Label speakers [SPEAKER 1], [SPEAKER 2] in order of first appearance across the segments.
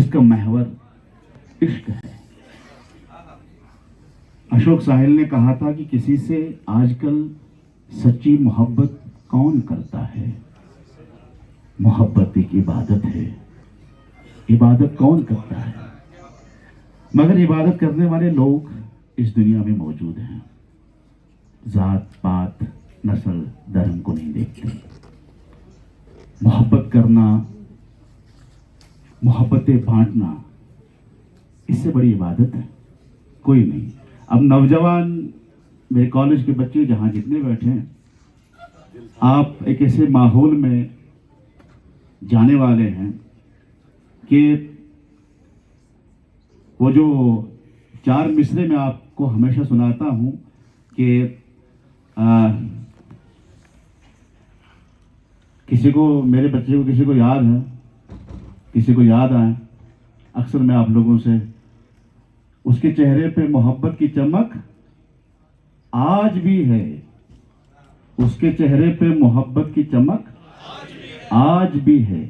[SPEAKER 1] इसका महवर इश्क है। अशोक साहिल ने कहा था कि किसी से आजकल सच्ची मोहब्बत कौन करता है। मोहब्बत एक इबादत है, इबादत कौन करता है। मगर इबादत करने वाले लोग इस दुनिया में मौजूद हैं। जात पात नस्ल धर्म को नहीं देखते। मोहब्बत करना, मोहब्बतें बांटना, इससे बड़ी इबादत है कोई नहीं। अब नौजवान मेरे कॉलेज के बच्चे जहां जितने बैठे हैं, आप एक ऐसे माहौल में जाने वाले हैं कि वो जो चार मिसरे में आपको हमेशा सुनाता हूं कि किसी को, मेरे बच्चे को किसी को याद है, किसी को याद आए, अक्सर मैं आप लोगों से उसके चेहरे पे मोहब्बत की चमक आज भी है। उसके चेहरे पे मोहब्बत की चमक आज भी है।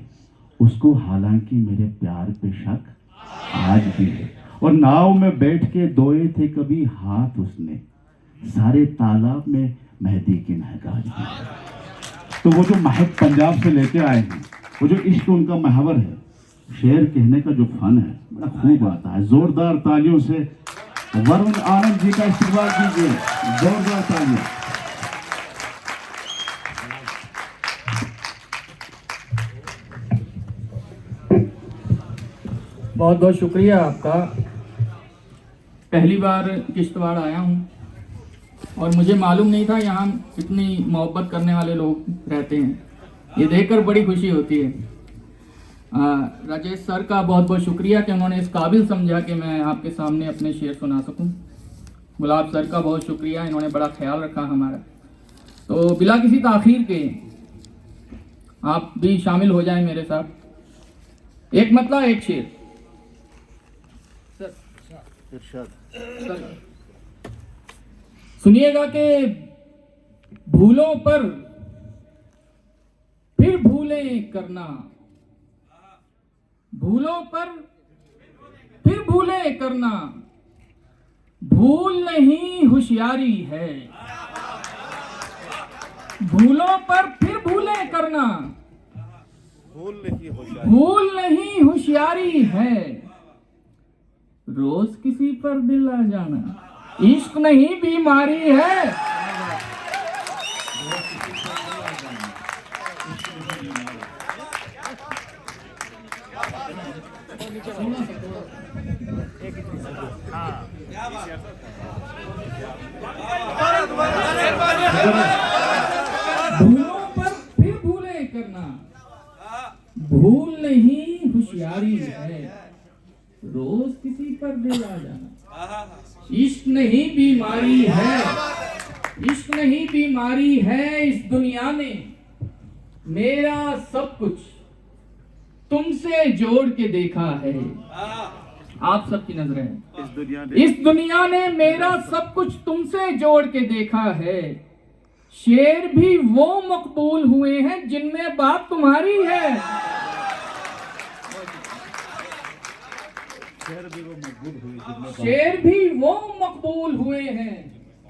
[SPEAKER 1] उसको हालांकि मेरे प्यार पे शक आज भी है। और नाव में बैठ के धोए थे कभी हाथ उसने, सारे तालाब में मेहंदी की महक आज भी है। तो वो जो महक पंजाब से लेके आए हैं, वो जो इश्क उनका महवर है, शेर कहने का जो फन है, बड़ा खूब आता है। जोरदार तालियों से वरुण आनंद जी का इस्तेमाल कीजिए। जोरदार तालियां।
[SPEAKER 2] बहुत बहुत शुक्रिया आपका। पहली बार किश्तवाड़ आया हूँ और मुझे मालूम नहीं था यहाँ इतनी मोहब्बत करने वाले लोग रहते हैं। ये देखकर बड़ी खुशी होती है। राजेश सर का बहुत बहुत शुक्रिया कि उन्होंने इस काबिल समझा कि मैं आपके सामने अपने शेर सुना सकूं। गुलाब सर का बहुत शुक्रिया, इन्होंने बड़ा ख्याल रखा हमारा। तो बिला किसी ताखीर के आप भी शामिल हो जाएं मेरे साथ। एक मतलब एक शेर। सर सुनिएगा कि भूलों पर फिर भूलें करना, भूलों पर फिर भूलें करना, भूल नहीं होशियारी है। भूलों पर फिर भूलें करना, भूल नहीं होशियारी है। रोज किसी पर दिल आ जाना इश्क नहीं बीमारी है। भूलों पर फिर भूलें करना, भूल नहीं होशियारी है। रोज किसी पर दिल आ जाना इश्क नहीं बीमारी है। इश्क नहीं बीमारी है। इस दुनिया ने मेरा सब कुछ तुमसे जोड़ के देखा है। आप सबकी नजरें इस दुनिया ने मेरा सब कुछ तुमसे जोड़ के देखा है। शेर भी वो मकबूल हुए हैं जिनमें बात तुम्हारी है। शेर भी वो मकबूल हुए हैं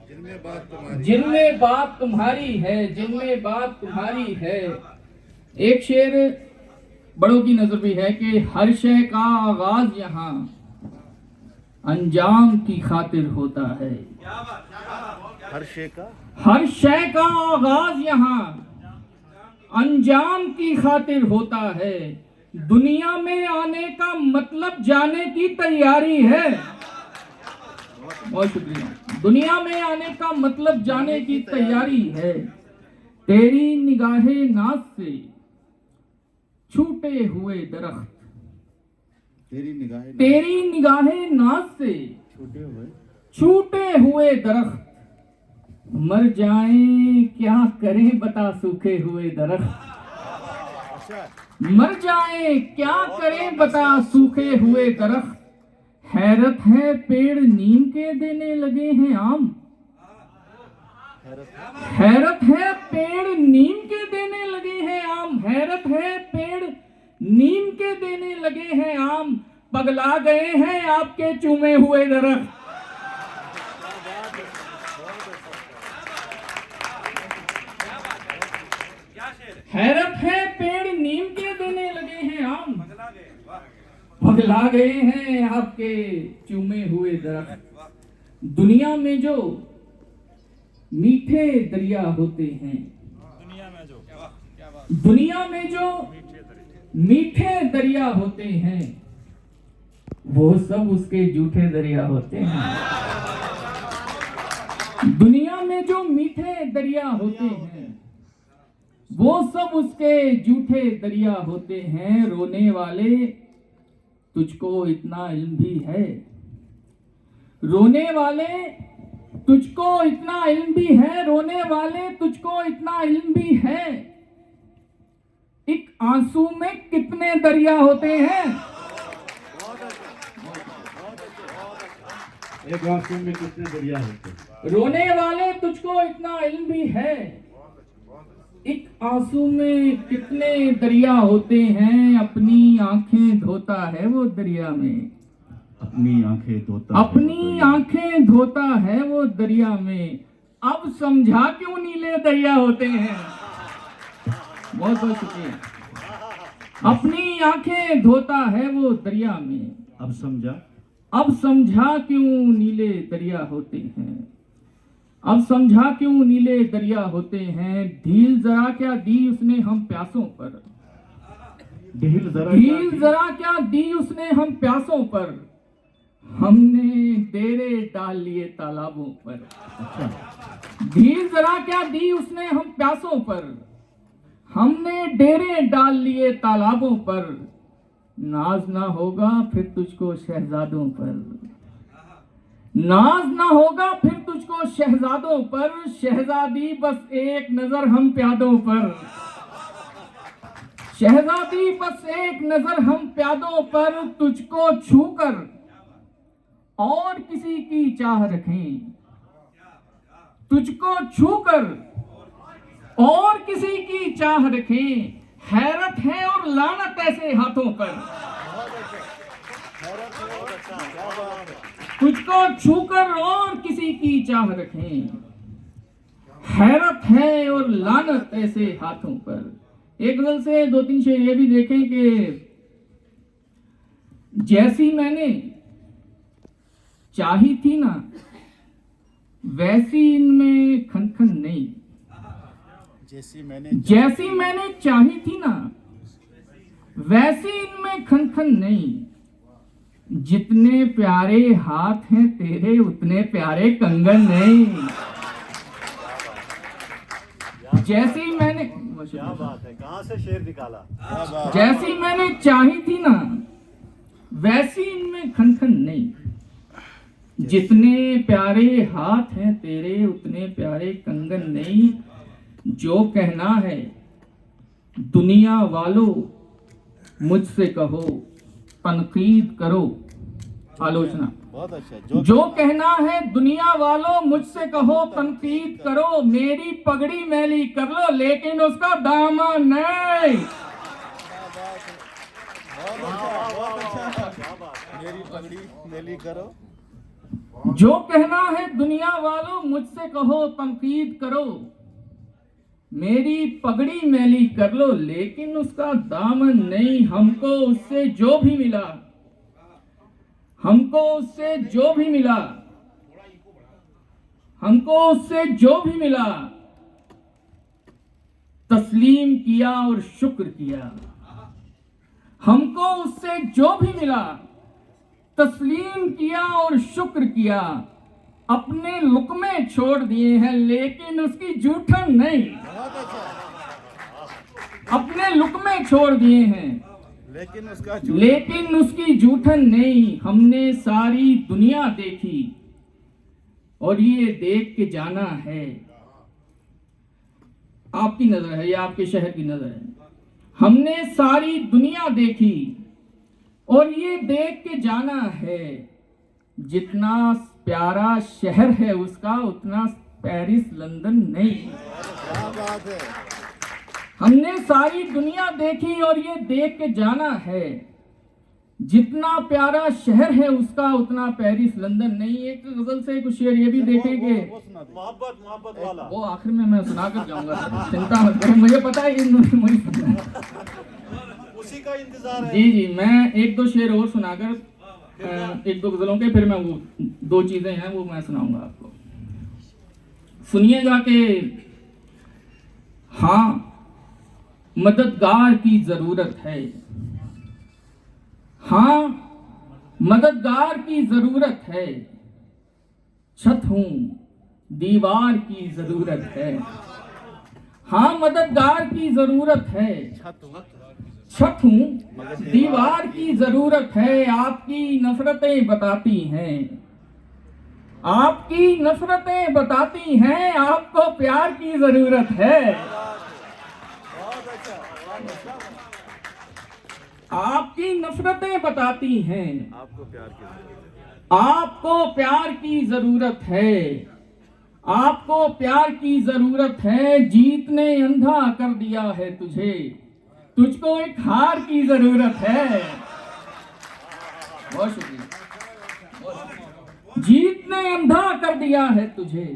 [SPEAKER 2] जिनमें बात तुम्हारी है, जिनमें बात तुम्हारी है। एक शेर बड़ों की नजर भी है कि हर शय का आगाज यहाँ अंजाम की खातिर होता है।
[SPEAKER 3] हर
[SPEAKER 2] शय का आगाज यहाँ अंजाम की खातिर होता है। दुनिया में आने का मतलब जाने की तैयारी है। बहुत शुक्रिया। दुनिया में आने का मतलब जाने की तैयारी है। तेरी निगाहे नाज से छूटे हुए दरख्त, तेरी निगाहे नाज से छूटे हुए दरख्त मर जाएं क्या करें बता सूखे हुए दरख्त। मर जाएं क्या करें बता सूखे हुए दरख्त। हैरत है पेड़ नीम के देने लगे हैं आम। हैरत है पेड़ नीम के देने लगे हैं आम। हैरत है पेड़ नीम के देने लगे हैं आम। पगला गए हैं आपके चूमे हुए दरख्त। हैरत है पेड़ नीम के देने लगे हैं आम, पगला गए हैं आपके चूमे हुए दरख्त। दुनिया में जो मीठे दरिया होते हैं, दुनिया में जो मीठे दरिया होते हैं, वो सब उसके जूठे दरिया होते हैं। दुनिया में जो मीठे दरिया होते हैं, वो सब उसके जूठे दरिया होते हैं। रोने वाले तुझको इतना इल्म भी है, रोने वाले तुझको इतना इल्म भी है, रोने वाले तुझको इतना इल्म भी है। एक आंसू में कितने दरिया होते हैं?
[SPEAKER 1] एक आंसू में कितने दरिया होते हैं।
[SPEAKER 2] रोने वाले तुझको इतना इल्म भी है, एक आंसू में कितने दरिया होते हैं। अपनी आंखें धोता है वो दरिया में,
[SPEAKER 1] अपनी आंखें धोता,
[SPEAKER 2] अपनी आंखें धोता है वो दरिया में। अब समझा क्यों नीले दरिया होते हैं। बहुत बहुत शुक्रिया। अपनी आंखें धोता है वो दरिया में,
[SPEAKER 1] अब समझा,
[SPEAKER 2] अब समझा क्यों नीले दरिया होते हैं। अब समझा क्यों नीले दरिया होते हैं। ढील जरा क्या दी उसने हम प्यासों पर,
[SPEAKER 1] ढील
[SPEAKER 2] जरा क्या दी उसने हम प्यासों पर। हमने डेरे डाल लिए तालाबों पर।
[SPEAKER 1] अच्छा,
[SPEAKER 2] ढील जरा क्या दी उसने हम प्यासों पर। हमने डेरे डाल लिए तालाबों पर। नाज ना होगा फिर तुझको शहजादों पर, नाज ना होगा फिर तुझको शहजादों पर। शहजादी बस एक नजर हम प्यादों पर, शहजादी बस एक नजर हम प्यादों पर। तुझको छूकर और किसी की चाह रखें, तुझको छूकर और किसी की चाह रखें। हैरत है और लानत ऐसे हाथों पर, तुझको छूकर और किसी की चाह रखें। हैरत है और लानत ऐसे हाथों पर। एक गजल से दो तीन शेर ये भी देखें कि जैसी मैंने चाही थी ना वैसी इनमें खनखन नहीं, जैसी मैंने चाही थी ना वैसी इनमें खनखन नहीं। जितने प्यारे हाथ हैं तेरे उतने प्यारे कंगन नहीं। जैसी मैंने,
[SPEAKER 3] क्या बात है, कहाँ से शेर निकाला।
[SPEAKER 2] जैसी मैंने चाही थी ना वैसी इनमें खनखन नहीं। जितने प्यारे हाथ हैं तेरे उतने प्यारे कंगन नहीं। जो कहना है दुनिया वालों मुझसे कहो, तनकीद करो आलोचना।
[SPEAKER 3] बहुत अच्छा।
[SPEAKER 2] जो कहना है दुनिया वालों मुझसे कहो, तनकीद करो। मेरी पगड़ी मैली कर लो लेकिन उसका दामन नहीं।
[SPEAKER 3] मेरी पगड़ी मैली करो।
[SPEAKER 2] जो कहना है दुनिया वालों मुझसे कहो, तनकीद करो। मेरी पगड़ी मैली कर लो लेकिन उसका दामन नहीं। हमको उससे जो भी मिला, हमको उससे जो भी मिला, हमको उससे जो भी मिला तस्लीम किया और शुक्र किया। हमको उससे जो भी मिला तस्लीम किया और शुक्र किया। अपने लुक्मे छोड़ दिए हैं लेकिन उसकी जूठन नहीं। अपने लुक्मे छोड़ दिए हैं लेकिन उसकी जूठन नहीं। हमने सारी दुनिया देखी और ये देख के जाना है। आपकी नजर है, ये आपके शहर की नजर है। हमने सारी दुनिया देखी और ये देख के जाना है। जितना प्यारा शहर है उसका उतना पेरिस लंदन नहीं।
[SPEAKER 3] क्या बात है।
[SPEAKER 2] हमने सारी दुनिया देखी और ये देख के जाना है। जितना प्यारा शहर है उसका उतना पेरिस लंदन नहीं। एक गजल से कुछ शेर ये भी देखेंगे,
[SPEAKER 3] मोहब्बत मोहब्बत वाला
[SPEAKER 2] वो आखिर में मैं सुना कर जाऊंगा, चिंता मत करो, मुझे पता है ये मुझे पता है।
[SPEAKER 3] उसी का इंतजार है।
[SPEAKER 2] जी जी, मैं एक दो शेर और सुनाकर एक दो गजलों के फिर मैं वो दो चीजें हैं वो मैं सुनाऊंगा आपको। सुनिएगा कि हाँ मददगार की जरूरत है, हाँ मददगार की जरूरत है, छत हूं दीवार की जरूरत है। हाँ मददगार की जरूरत है, छत हूं दीवार की जरूरत है। आपकी नफरतें बताती हैं, आपकी नफरतें बताती हैं, आपको प्यार की जरूरत है। आपकी नफरतें बताती हैं,
[SPEAKER 3] आपको प्यार की
[SPEAKER 2] आपको प्यार की जरूरत है, आपको प्यार की जरूरत है। जीत ने अंधा कर दिया है तुझे, तुझको एक हार की जरूरत है। बहुत शुक्रिया। जीत ने अंधा कर दिया है तुझे,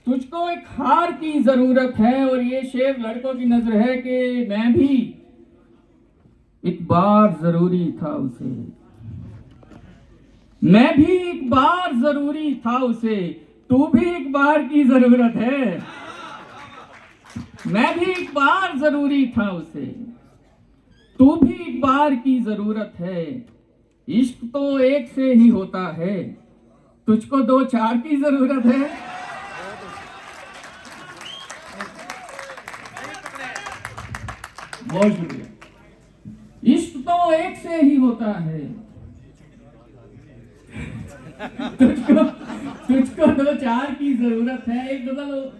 [SPEAKER 2] तुझको एक हार की जरूरत है। और ये शेर लड़कों की नजर है कि मैं भी एक बार जरूरी था उसे, मैं भी एक बार जरूरी था उसे, तू भी एक बार की जरूरत है। मैं भी एक बार जरूरी था उसे, तू भी एक बार की जरूरत है। इश्क तो एक से ही होता है, तुझको दो चार की जरूरत है। बहुत शुक्रिया। इश्क तो एक से ही होता है, तुझको दो चार की जरूरत है। एक गजल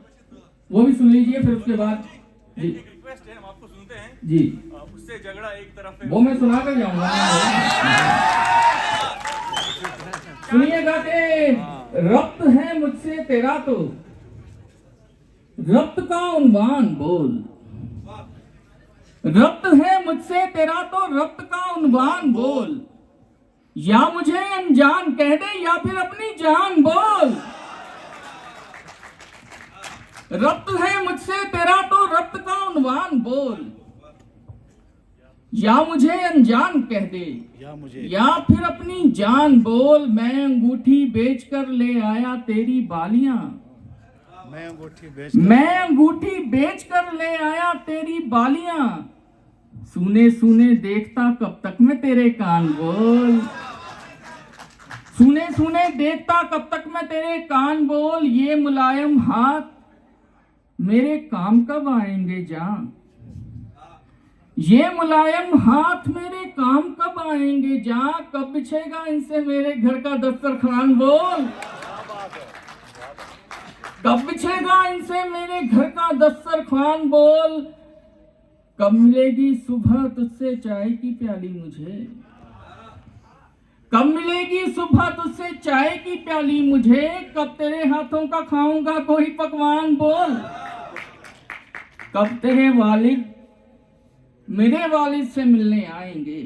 [SPEAKER 2] वो भी सुन लीजिए, फिर उसके बाद जी
[SPEAKER 4] रिक्वेस्ट है, हम आपको सुनते हैं
[SPEAKER 2] जी
[SPEAKER 4] उससे झगड़ा एक तरफ है।
[SPEAKER 2] वो मैं सुना कर जाऊंगा। सुनिएगा कि रब्त है मुझसे तेरा तो रब्त का उन्वान बोल, रब्त है मुझसे तेरा तो रब्त का उन्वान बोल। या मुझे अनजान कह दे या फिर अपनी जान बोल। रब्त है मुझसे तेरा तो रब्त का उन्वान बोल। या मुझे अनजान कह दे या फिर अपनी जान बोल। मैं अंगूठी बेचकर ले आया तेरी बालियां, मैं अंगूठी बेचकर ले आया तेरी बालियां। सुने सुने देखता कब तक मैं तेरे कान बोल, सुने सुने देखता कब तक मैं तेरे कान बोल। ये मुलायम हाथ मेरे काम कब आएंगे जान, ये मुलायम हाथ मेरे काम कब आएंगे जान। कब बिछेगा इनसे मेरे घर का दस्तरखान बोल, कब बिछेगा इनसे मेरे घर का दस्तरखान बोल। कब मिलेगी सुबह तुझसे चाय की प्याली मुझे, कब मिलेगी सुबह तुझसे चाय की प्याली मुझे। कब तेरे हाथों का खाऊंगा कोई पकवान बोल। कब तेरे वालिद मेरे वालिद से मिलने आएंगे।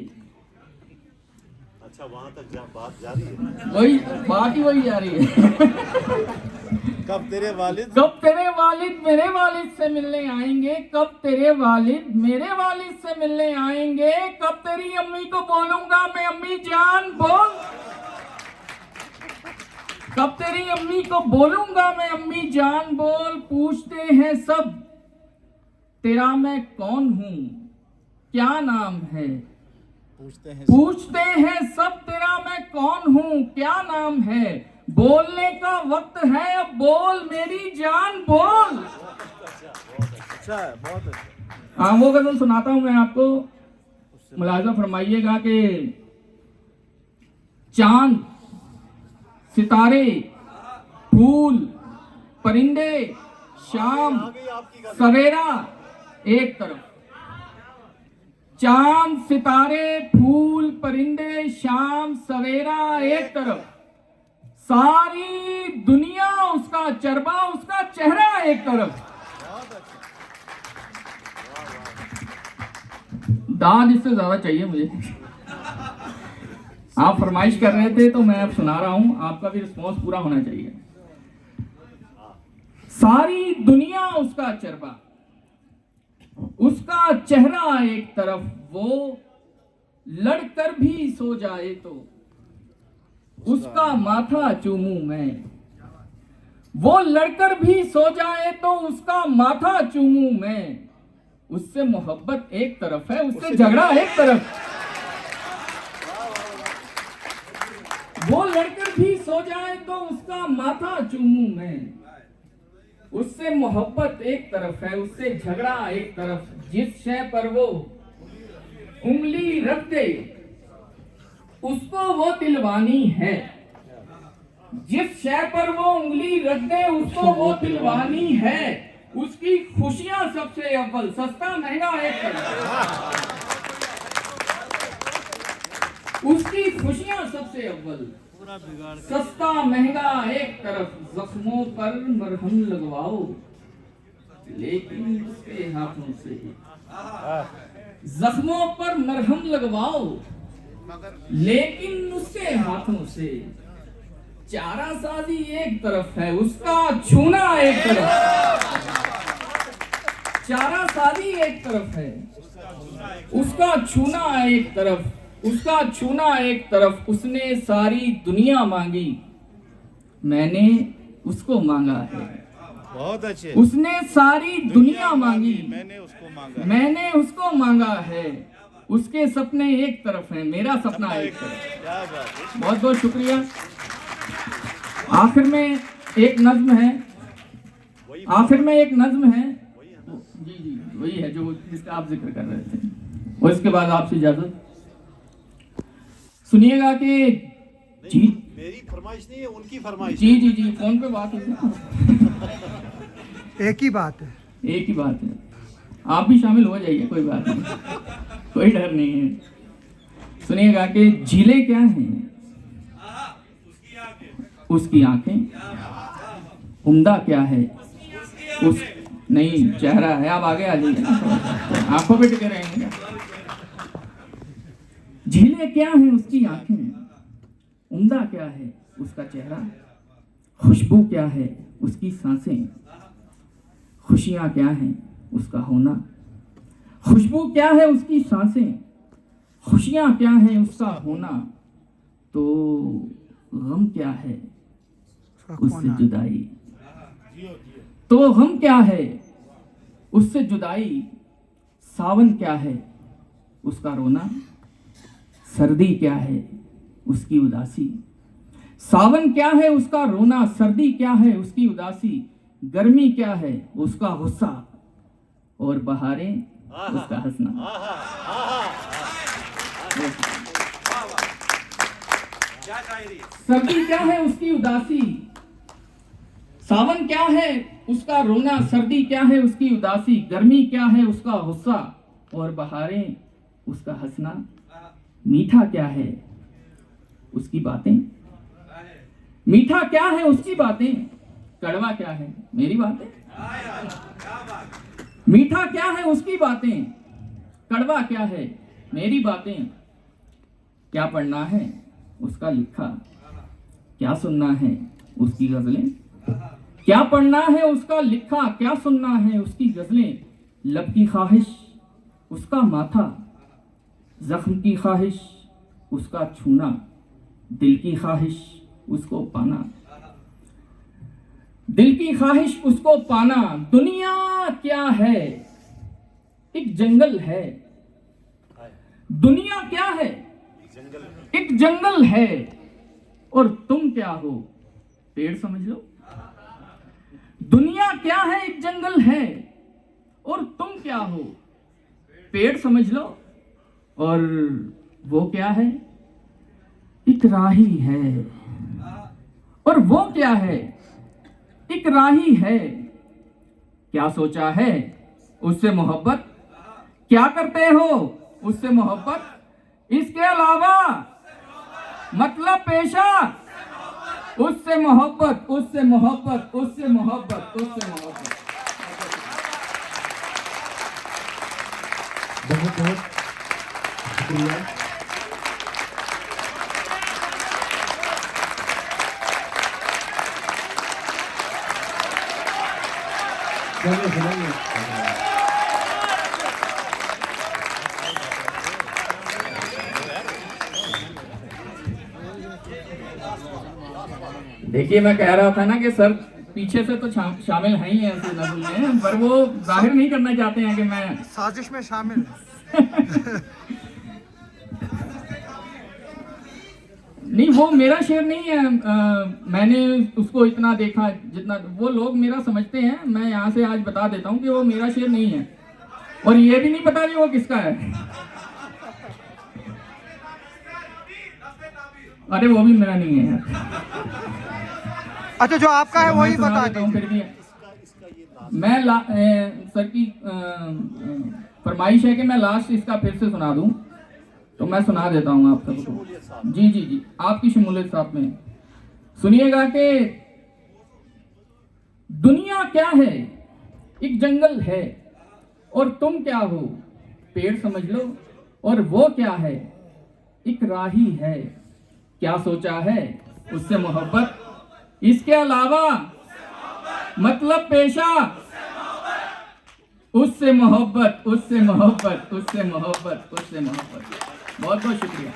[SPEAKER 3] अच्छा, वहां तक बात जारी है,
[SPEAKER 2] वही बात ही वही जा रही है।
[SPEAKER 3] कब तेरे वालिद
[SPEAKER 2] कब तेरे वालिद मेरे वालिद से मिलने आएंगे, कब तेरे वालिद मेरे वालिद से मिलने आएंगे। कब तेरी अम्मी को बोलूंगा मैं अम्मी जान बोल, कब तेरी अम्मी को बोलूंगा मैं अम्मी जान बोल। पूछते हैं सब तेरा मैं कौन हूं क्या नाम है, पूछते हैं सब तेरा मैं कौन हूं क्या नाम है। बोलने का वक्त है अब बोल मेरी जान बोल।
[SPEAKER 3] अच्छा है, बहुत अच्छा।
[SPEAKER 2] हाँ वो गजल सुनाता हूं मैं आपको, मुलाजा फरमाइएगा कि चांद सितारे फूल परिंदे शाम सवेरा एक तरफ, चांद सितारे फूल परिंदे शाम सवेरा एक तरफ। सारी दुनिया उसका चरबा उसका चेहरा एक तरफ। दाद इससे ज्यादा चाहिए मुझे। आप फरमाइश कर रहे थे तो मैं अब सुना रहा हूं, आपका भी रिस्पॉन्स पूरा होना चाहिए। सारी दुनिया उसका चरबा, उसका चेहरा एक तरफ, वो लड़कर भी सो जाए तो उसका माथा चूमूं मैं, वो लड़कर भी सो जाए तो उसका माथा चूमूं मैं। उससे मोहब्बत एक तरफ है, उससे झगड़ा एक तरफ। वो लड़कर भी सो जाए तो उसका माथा चूमूं मैं, उससे मोहब्बत एक तरफ है, उससे झगड़ा एक तरफ। जिस शय पर वो उंगली रख दे उसको वो तिलवानी है, जिस शय पर वो उंगली रख दे उसको वो तिलवानी है। उसकी खुशियां सबसे अव्वल, सस्ता महंगा एक तरफ। उसकी खुशियां सबसे अव्वल, सस्ता महंगा एक तरफ। जख्मों पर मरहम लगवाओ लेकिन उसके हाथों से, जख्मों पर मरहम लगवाओ लेकिन उसके हाथों से। चारा साजी एक तरफ है, उसका छूना एक तरफ। चारा साजी एक तरफ है, उसका छूना एक तरफ, उसका छूना एक तरफ। उसने सारी दुनिया मांगी, मैंने उसको मांगा है।
[SPEAKER 3] बहुत अच्छे।
[SPEAKER 2] उसने सारी दुनिया मांगी,
[SPEAKER 3] मैंने उसको मांगा।
[SPEAKER 2] मैंने उसको मांगा है। उसके सपने एक तरफ हैं, मेरा सपना एक तरफ।
[SPEAKER 3] क्या बात है।
[SPEAKER 2] बहुत बहुत शुक्रिया। आखिर में एक नज्म है, आखिर में एक नज्म है। जी जी वही है जो जिसका आप जिक्र कर रहे थे। और इसके बाद आपसे इजाजत। सुनिएगा कि जी
[SPEAKER 3] मेरी फरमाइश नहीं है, उनकी फरमाइश।
[SPEAKER 2] जी जी जी फोन पे बात होती है।
[SPEAKER 5] एक ही बात है।
[SPEAKER 2] एक ही बात है, आप भी शामिल हो जाइए, कोई बात नहीं, कोई डर नहीं है। सुनिएगा कि झीलें क्या हैं, उसकी आंखें। उम्दा क्या है, उस नहीं चेहरा है। आप आगे आ जाइए, आंखों पे टिके रहेंगे। झीलें क्या हैं, उसकी आंखें। उम्दा क्या है, उसका चेहरा। खुशबू क्या है, उसकी सांसें। खुशियां क्या हैं, उसका होना। खुशबू क्या है, उसकी सांसें। खुशियां क्या है, उसका होना। तो गम क्या है, उससे जुदाई। तो गम क्या है, उससे जुदाई। सावन क्या है, उसका रोना। सर्दी क्या है, उसकी उदासी। सावन क्या है, उसका रोना। सर्दी क्या है, उसकी उदासी। गर्मी क्या है, उसका गुस्सा। और बहारें, उसका हंसना। सर्दी क्या है, उसकी उदासी। सावन क्या है, उसका रोना। सर्दी क्या है, उसकी उदासी। गर्मी क्या है, उसका गुस्सा। और बहारें, उसका हंसना। मीठा क्या है, उसकी बातें। मीठा क्या है, उसकी बातें। कड़वा क्या है, मेरी बातें। मीठा क्या है, उसकी बातें। कड़वा क्या है, मेरी बातें। क्या पढ़ना है, उसका लिखा। क्या सुनना है, उसकी गजलें। क्या पढ़ना है, उसका लिखा। क्या सुनना है, उसकी गजलें। लब की ख्वाहिश, उसका माथा। जख्म की ख्वाहिश, उसका छूना। दिल की ख्वाहिश, उसको पाना। दिल की ख्वाहिश, उसको पाना। दुनिया क्या है, एक जंगल है। दुनिया क्या है, एक जंगल है। और तुम क्या हो, पेड़ समझ लो। दुनिया क्या है, एक जंगल है। और तुम क्या हो, पेड़ समझ लो। और वो क्या है, एक राही है। और वो क्या है, एक राही है। क्या सोचा है, उससे मोहब्बत। क्या करते हो, उससे मोहब्बत। इसके अलावा मतलब पेशा, उससे मोहब्बत, उससे मोहब्बत, उससे मोहब्बत, उससे मोहब्बत।
[SPEAKER 1] बहुत बहुत शुक्रिया।
[SPEAKER 2] चलिए सुनाइए। देखिए मैं कह रहा था ना कि सर पीछे से तो शामिल हैं ही ऐसे नज़ुल में, पर वो जाहिर नहीं करना चाहते हैं कि मैं
[SPEAKER 5] साजिश में शामिल है।
[SPEAKER 2] नहीं, वो मेरा शेर नहीं है। मैंने उसको इतना देखा जितना वो लोग मेरा समझते हैं। मैं यहाँ से आज बता देता हूँ कि वो मेरा शेर नहीं है, और ये भी नहीं पता कि वो किसका है। अरे वो भी मेरा नहीं है यार।
[SPEAKER 5] अच्छा, जो आपका है वही
[SPEAKER 2] मैं सुना
[SPEAKER 5] बता
[SPEAKER 2] देता हूँ
[SPEAKER 5] दीजिए।
[SPEAKER 2] फिर भी। मैं सर की फरमाइश है कि मैं लास्ट इसका फिर से सुना दूं, तो मैं सुना देता हूँ आप सबको। जी जी जी, आपकी शमूलियत साथ में सुनिएगा कि दुनिया क्या है, एक जंगल है, और तुम क्या हो, पेड़ समझ लो। और वो क्या है, एक राही है, क्या सोचा है उससे मोहब्बत, इसके अलावा मतलब पेशा, उससे मोहब्बत, उससे मोहब्बत, उससे मोहब्बत, उससे मोहब्बत। बहुत बहुत शुक्रिया।